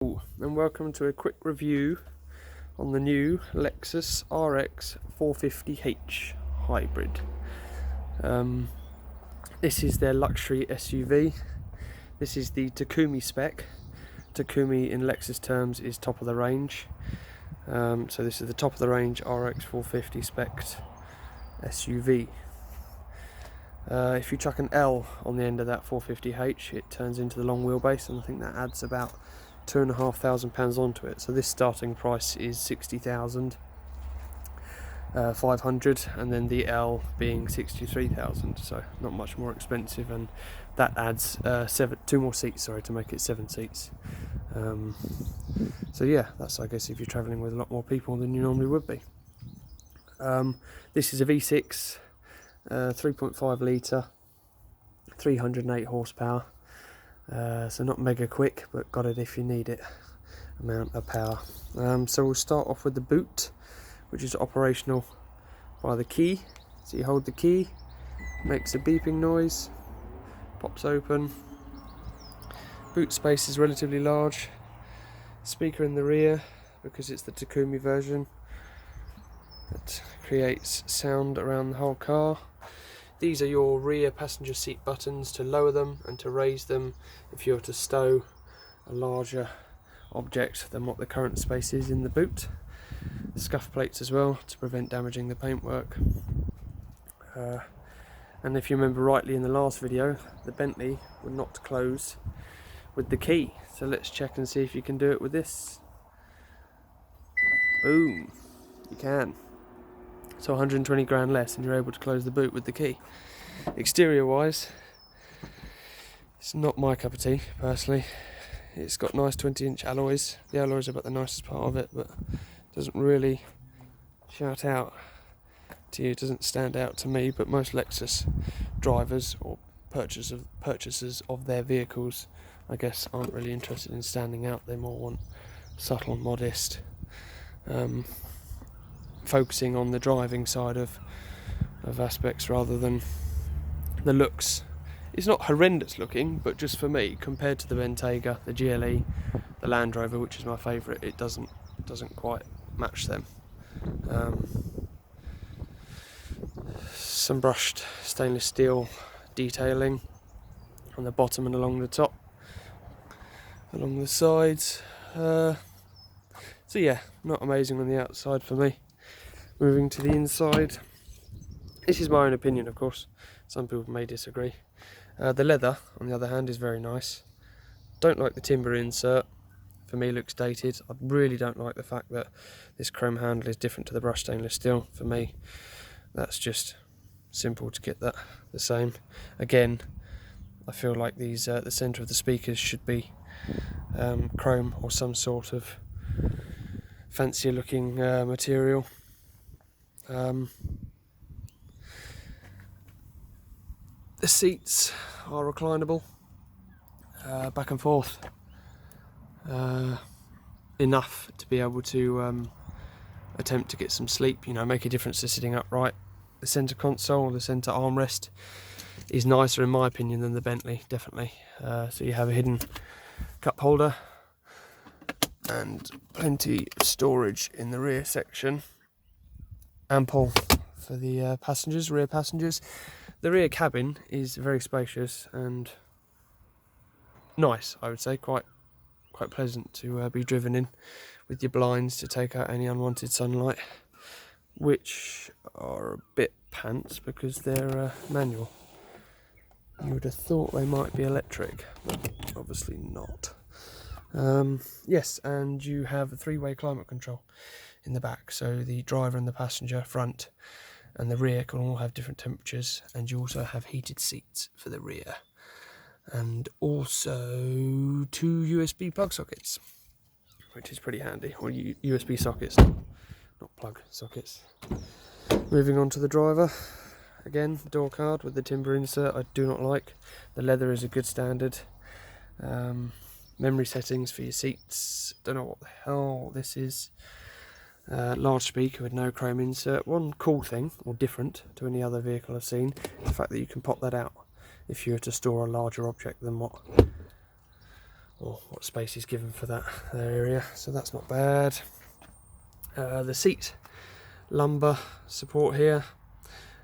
And welcome to a quick review on the new Lexus RX 450h hybrid. This is their luxury SUV. This is the Takumi Spec. Takumi in Lexus terms is top of the range. So this is the top of the range RX 450 spec SUV. If you chuck an L on the end of that 450h, it turns into the long wheelbase, and I think that adds about £2,500 onto it. So this starting price is 60,500, and then the L being 63,000. So not much more expensive, and that adds two more seats, to make it 7 seats. So yeah, that's, I guess, if you're travelling with a lot more people than you normally would be. This is a V6, 3.5 litre, 308 horsepower. So not mega quick, but got it if you need it amount of power. So we'll start off with the boot, which is operational by the key. So you hold the key, makes a beeping noise, pops open. Boot space is relatively large. Speaker in the rear, because it's the Takumi version, that creates sound around the whole car. These are your rear passenger seat buttons to lower them and to raise them if you're to stow a larger object than what the current space is in the boot. Scuff plates as well to prevent damaging the paintwork. And if you remember rightly in the last video, the Bentley would not close with the key. So let's check and see if you can do it with this. Boom! You can. So 120 grand less, and you're able to close the boot with the key. Exterior wise, it's not my cup of tea personally. It's got nice 20-inch alloys. The alloys are about the nicest part of it, but it doesn't really shout out to you. It doesn't stand out to me, but most Lexus drivers or purchasers of their vehicles, I guess, aren't really interested in standing out. They more want subtle, modest, focusing on the driving side of aspects rather than the looks. It's not horrendous looking, but just for me, compared to the Bentayga, the GLE, the Land Rover, which is my favourite, it doesn't quite match them. Some brushed stainless steel detailing on the bottom and along the top, along the sides. So yeah, not amazing on the outside for me. Moving to the inside, this is my own opinion, of course. Some people may disagree. The leather, on the other hand, is very nice. Don't like the timber insert. For me, looks dated. I really don't like the fact that this chrome handle is different to the brushed stainless steel. For me, that's just simple to get that the same. Again, I feel like these the centre of the speakers should be chrome or some sort of fancier looking material. The seats are reclinable, back and forth, enough to be able to attempt to get some sleep, make a difference to sitting upright. The centre console, the centre armrest, is nicer in my opinion than the Bentley, definitely. So you have a hidden cup holder and plenty of storage in the rear section. Ample for the rear passengers. The rear cabin is very spacious and nice, I would say, quite pleasant to be driven in, with your blinds to take out any unwanted sunlight, which are a bit pants because they're manual. You would have thought they might be electric, but obviously not. Yes, and you have a 3-way climate control in the back, so the driver and the passenger front and the rear can all have different temperatures, and you also have heated seats for the rear, and also 2 USB plug sockets, which is pretty handy, or USB sockets, not plug sockets. Moving on to the driver, again, door card with the timber insert I do not like. The leather is a good standard. Memory settings for your seats, don't know what the hell this is. Large speaker with no chrome insert. One cool thing, or different to any other vehicle I've seen, is the fact that you can pop that out if you were to store a larger object than what or what space is given for that area, so that's not bad. The seat lumbar support here,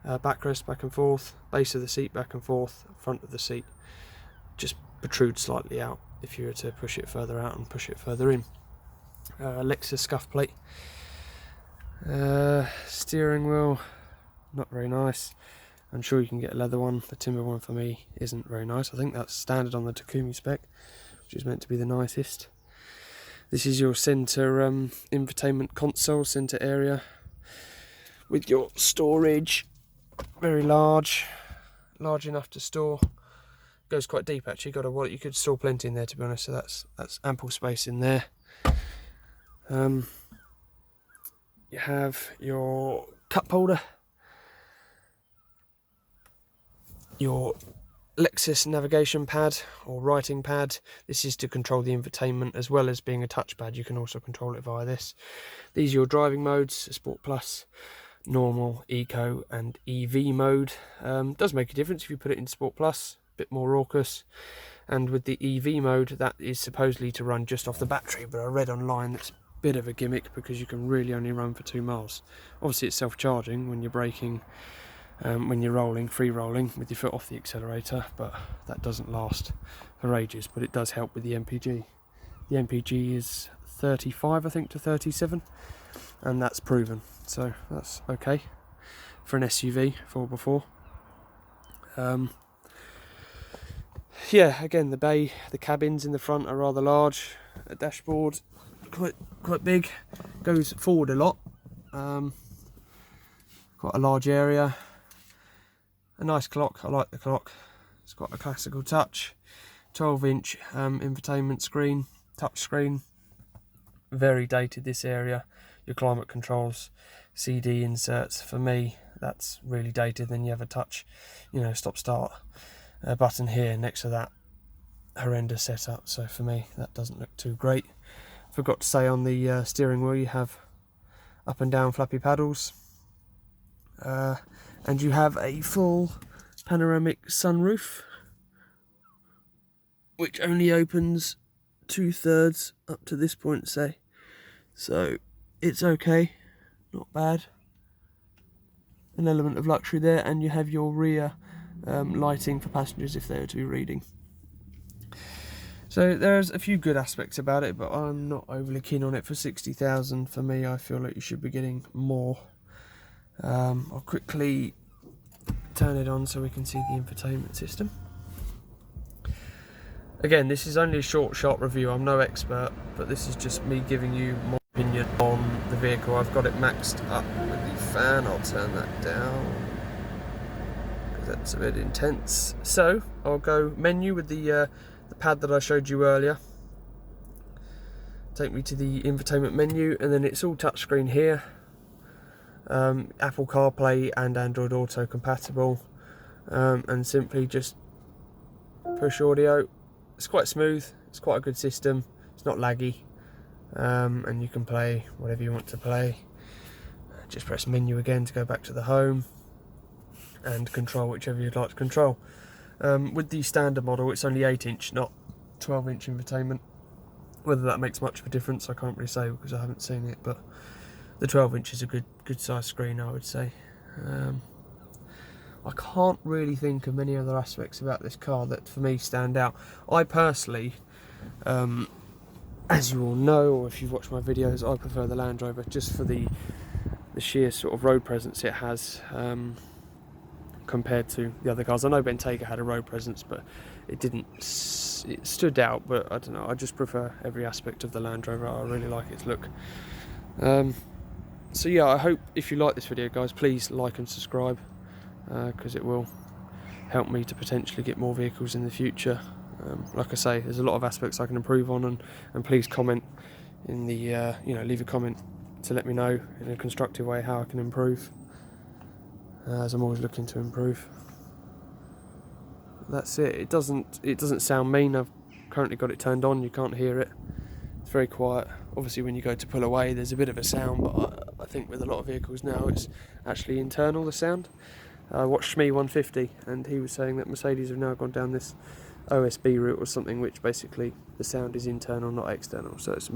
backrest back and forth, base of the seat back and forth, front of the seat just protrudes slightly out if you were to push it further out and push it further in. Lexus scuff plate. Steering wheel, not very nice. I'm sure you can get a leather one. The timber one for me isn't very nice. I think that's standard on the Takumi Spec, which is meant to be the nicest. This is your centre infotainment console, centre area, with your storage, very large enough to store. Goes quite deep actually. Got a wallet, you could store plenty in there, to be honest. So that's ample space in there. You have your cup holder, your Lexus navigation pad or writing pad. This is to control the infotainment as well as being a touchpad. You can also control it via this. These are your driving modes: Sport Plus, Normal, Eco and EV mode. Does make a difference if you put it in Sport Plus, a bit more raucous. And with the EV mode, that is supposedly to run just off the battery, but I read online that's a bit of a gimmick because you can really only run for 2 miles. Obviously it's self-charging when you're braking, when you're rolling, free rolling with your foot off the accelerator, but that doesn't last for ages, but it does help with the MPG. The MPG is 35 I think to 37, and that's proven, so that's okay for an SUV 4x4. Yeah, again, the cabins in the front are rather large. A dashboard quite big, goes forward a lot. Quite a large area. A nice clock, I like the clock. It's got a classical touch. 12-inch infotainment screen, touch screen. Very dated, this area. Your climate controls, CD inserts. For me, that's really dated. Then you have a touch, stop start button here next to that. Horrendous setup. So for me, that doesn't look too great. Forgot to say, on the steering wheel you have up and down flappy paddles. And you have a full panoramic sunroof, which only opens 2/3 up to this point, say. So it's okay, not bad. An element of luxury there, and you have your rear lighting for passengers if they were to be reading. So there's a few good aspects about it, but I'm not overly keen on it. For 60,000, for me, I feel like you should be getting more. I'll quickly turn it on so we can see the infotainment system. Again, this is only a short review. I'm no expert, but this is just me giving you my opinion on the vehicle. I've got it maxed up with the fan. I'll turn that down because that's a bit intense. So I'll go menu with the pad that I showed you earlier. Take me to the infotainment menu, and then it's all touchscreen here. Apple CarPlay and Android Auto compatible, and simply just push audio. It's quite smooth, it's quite a good system, it's not laggy, and you can play whatever you want to play. Just press menu again to go back to the home, and control whichever you'd like to control. With the standard model, it's only 8-inch, not 12-inch infotainment. Whether that makes much of a difference, I can't really say because I haven't seen it, but the 12-inch is a good size screen, I would say. I can't really think of many other aspects about this car that for me stand out. I personally, as you all know, or if you've watched my videos, I prefer the Land Rover just for the sheer sort of road presence it has, compared to the other cars. I know Bentayga had a road presence, but it stood out, but I don't know, I just prefer every aspect of the Land Rover. I really like its look. So yeah, I hope if you like this video, guys, please like and subscribe, because it will help me to potentially get more vehicles in the future. Like I say, there's a lot of aspects I can improve on, and please comment in the leave a comment to let me know in a constructive way how I can improve, as I'm always looking to improve. That's it. It doesn't sound mean. I've currently got it turned on, you can't hear it. It's very quiet. Obviously when you go to pull away there's a bit of a sound, but I think with a lot of vehicles now it's actually internal, the sound. I watched Shmi 150, and he was saying that Mercedes have now gone down this OSB route or something, which basically the sound is internal, not external. So it's